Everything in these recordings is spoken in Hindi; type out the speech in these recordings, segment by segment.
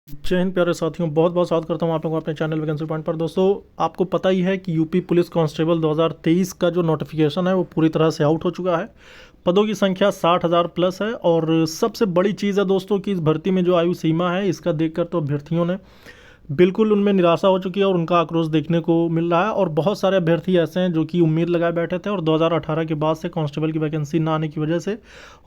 जय हिंद प्यारे साथियों, बहुत बहुत स्वागत करता हूं आप लोगों को अपने चैनल वैकेंसी पॉइंट पर। दोस्तों, आपको पता ही है कि यूपी पुलिस कांस्टेबल 2023 का जो नोटिफिकेशन है वो पूरी तरह से आउट हो चुका है। पदों की संख्या 60,000 प्लस है और सबसे बड़ी चीज़ है दोस्तों कि इस भर्ती में जो आयु सीमा है इसका देखकर तो अभ्यर्थियों ने बिल्कुल उनमें निराशा हो चुकी है और उनका आक्रोश देखने को मिल रहा है। और बहुत सारे अभ्यर्थी ऐसे हैं जो कि उम्मीद लगाए बैठे थे और 2018 के बाद से कांस्टेबल की वैकेंसी ना आने की वजह से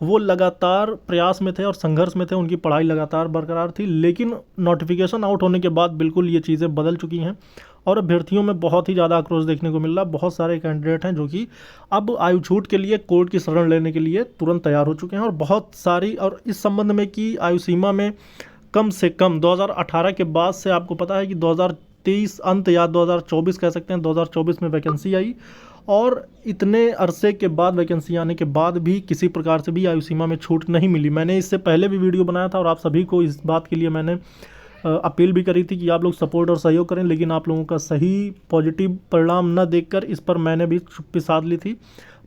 वो लगातार प्रयास में थे और संघर्ष में थे, उनकी पढ़ाई लगातार बरकरार थी। लेकिन नोटिफिकेशन आउट होने के बाद बिल्कुल ये चीज़ें बदल चुकी हैं और अभ्यर्थियों में बहुत ही ज़्यादा आक्रोश देखने को मिल रहा है। बहुत सारे कैंडिडेट हैं जो कि अब आयु छूट के लिए कोर्ट की शरण लेने के लिए तुरंत तैयार हो चुके हैं। और बहुत सारी और इस संबंध में कि आयु सीमा में कम से कम 2018 के बाद से आपको पता है कि 2023 अंत या 2024 कह सकते हैं, 2024 में वैकेंसी आई और इतने अरसे के बाद वैकेंसी आने के बाद भी किसी प्रकार से भी आयु सीमा में छूट नहीं मिली। मैंने इससे पहले भी वीडियो बनाया था और आप सभी को इस बात के लिए मैंने अपील भी करी थी कि आप लोग सपोर्ट और सहयोग करें, लेकिन आप लोगों का सही पॉजिटिव परिणाम न देखकर इस पर मैंने भी चुप्पी साध ली थी।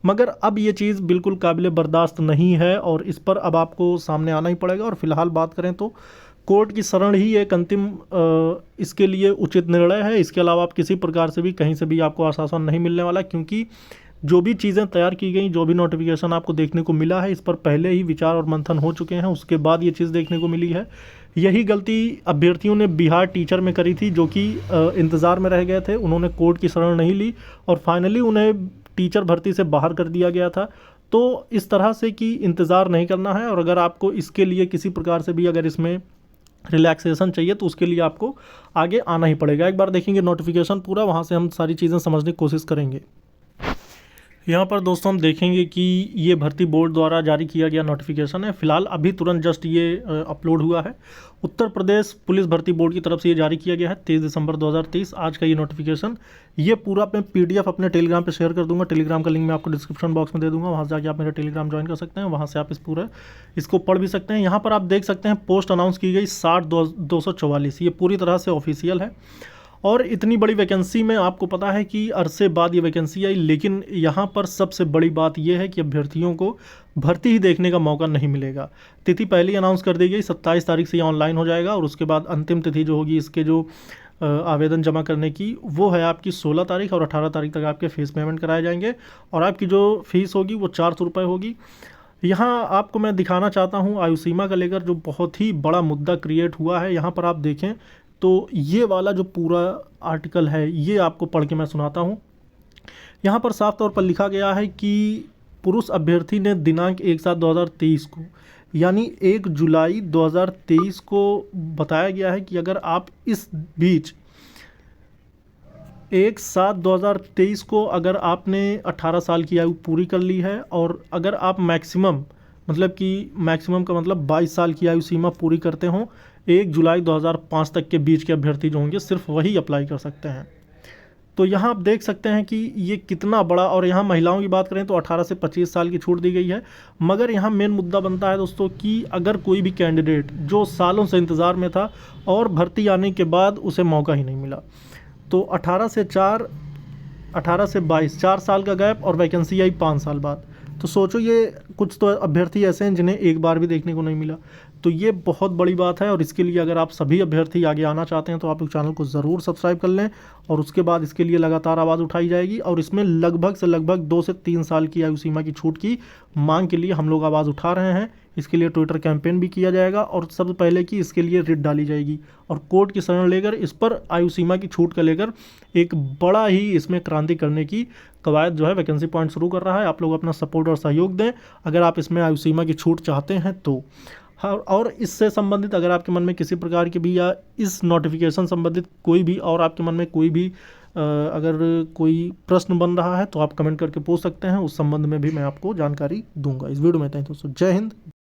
मगर अब ये चीज़ बिल्कुल काबिल बर्दाश्त नहीं है और इस पर अब आपको सामने आना ही पड़ेगा। और फिलहाल बात करें तो कोर्ट की शरण ही एक अंतिम इसके लिए उचित निर्णय है। इसके अलावा आप किसी प्रकार से भी कहीं से भी आपको आश्वासन नहीं मिलने वाला, क्योंकि जो भी चीज़ें तैयार की गई, जो भी नोटिफिकेशन आपको देखने को मिला है, इस पर पहले ही विचार और मंथन हो चुके हैं, उसके बाद ये चीज़ देखने को मिली है। यही गलती अभ्यर्थियों ने बिहार टीचर में करी थी, जो कि इंतज़ार में रह गए थे। उन्होंने कोर्ट की शरण नहीं ली और फाइनली उन्हें टीचर भर्ती से बाहर कर दिया गया था। तो इस तरह से कि इंतज़ार नहीं करना है और अगर आपको इसके लिए किसी प्रकार से भी अगर इसमें रिलैक्सेशन चाहिए तो उसके लिए आपको आगे आना ही पड़ेगा। एक बार देखेंगे नोटिफिकेशन पूरा, वहाँ से हम सारी चीज़ें समझने की कोशिश करेंगे। यहाँ पर दोस्तों हम देखेंगे कि ये भर्ती बोर्ड द्वारा जारी किया गया नोटिफिकेशन है। फिलहाल अभी तुरंत जस्ट ये अपलोड हुआ है। उत्तर प्रदेश पुलिस भर्ती बोर्ड की तरफ से ये जारी किया गया है 23 दिसंबर 2023 आज का ये नोटिफिकेशन। ये पूरा मैं PDF अपने टेलीग्राम पे शेयर कर दूंगा। टेलीग्राम का लिंक मैं आपको डिस्क्रिप्शन बॉक्स में दे दूंगा, वहाँ से जाके आप मेरा टेलीग्राम ज्वाइन कर सकते हैं, वहाँ से आप इसको पढ़ भी सकते हैं। यहाँ पर आप देख सकते हैं पोस्ट अनाउंस की गई 60,244, ये पूरी तरह से ऑफिशियल है। और इतनी बड़ी वैकेंसी में आपको पता है कि अरसे बाद ये वैकेंसी आई, लेकिन यहाँ पर सबसे बड़ी बात यह है कि अभ्यर्थियों को भर्ती ही देखने का मौका नहीं मिलेगा। तिथि पहले ही अनाउंस कर दी गई, 27 तारीख से ये ऑनलाइन हो जाएगा और उसके बाद अंतिम तिथि जो होगी इसके जो आवेदन जमा करने की वो है आपकी 16 तारीख और 18 तारीख तक आपके फ़ीस पेमेंट कराए जाएंगे और आपकी जो फ़ीस होगी वो 400 रुपये होगी। यहाँ आपको मैं दिखाना चाहता हूँ आयु सीमा का लेकर जो बहुत ही बड़ा मुद्दा क्रिएट हुआ है। यहाँ पर आप देखें तो ये वाला जो पूरा आर्टिकल है ये आपको पढ़ के मैं सुनाता हूँ। यहाँ पर साफ तौर पर लिखा गया है कि पुरुष अभ्यर्थी ने दिनांक 1/7/2023 को यानी 1 जुलाई 2023 को बताया गया है कि अगर आप इस बीच 1/7/2023 को अगर आपने 18 साल की आयु पूरी कर ली है और अगर आप मैक्सिमम का मतलब 22 साल की आयु सीमा पूरी करते हों, 1 जुलाई 2005 तक के बीच के अभ्यर्थी जो होंगे सिर्फ वही अप्लाई कर सकते हैं। तो यहाँ आप देख सकते हैं कि ये कितना बड़ा। और यहाँ महिलाओं की बात करें तो 18 से 25 साल की छूट दी गई है। मगर यहाँ मेन मुद्दा बनता है दोस्तों कि अगर कोई भी कैंडिडेट जो सालों से इंतज़ार में था और भर्ती आने के बाद उसे मौका ही नहीं मिला, तो 18 से 22 4 साल का गैप और वैकेंसी आई 5 साल बाद, तो सोचो ये कुछ तो अभ्यर्थी ऐसे हैं जिन्हें एक बार भी देखने को नहीं मिला। तो ये बहुत बड़ी बात है और इसके लिए अगर आप सभी अभ्यर्थी आगे आना चाहते हैं तो आप लोग चैनल को ज़रूर सब्सक्राइब कर लें और उसके बाद इसके लिए लगातार आवाज़ उठाई जाएगी। और इसमें लगभग 2 से 3 साल की आयु सीमा की छूट की मांग के लिए हम लोग आवाज़ उठा रहे हैं। इसके लिए ट्विटर कैंपेन भी किया जाएगा और सबसे पहले कि इसके लिए रिट डाली जाएगी और कोर्ट की शरण लेकर इस पर आयु सीमा की छूट का लेकर एक बड़ा ही इसमें क्रांति करने की कवायद जो है वैकेंसी पॉइंट शुरू कर रहा है। आप लोग अपना सपोर्ट और सहयोग दें अगर आप इसमें आयु सीमा की छूट चाहते हैं तो। हाँ, और इससे संबंधित अगर आपके मन में किसी प्रकार की भी या इस नोटिफिकेशन संबंधित कोई भी और आपके मन में कोई भी अगर कोई प्रश्न बन रहा है तो आप कमेंट करके पूछ सकते हैं, उस संबंध में भी मैं आपको जानकारी दूंगा। इस वीडियो में इतना ही दोस्तों, जय हिंद।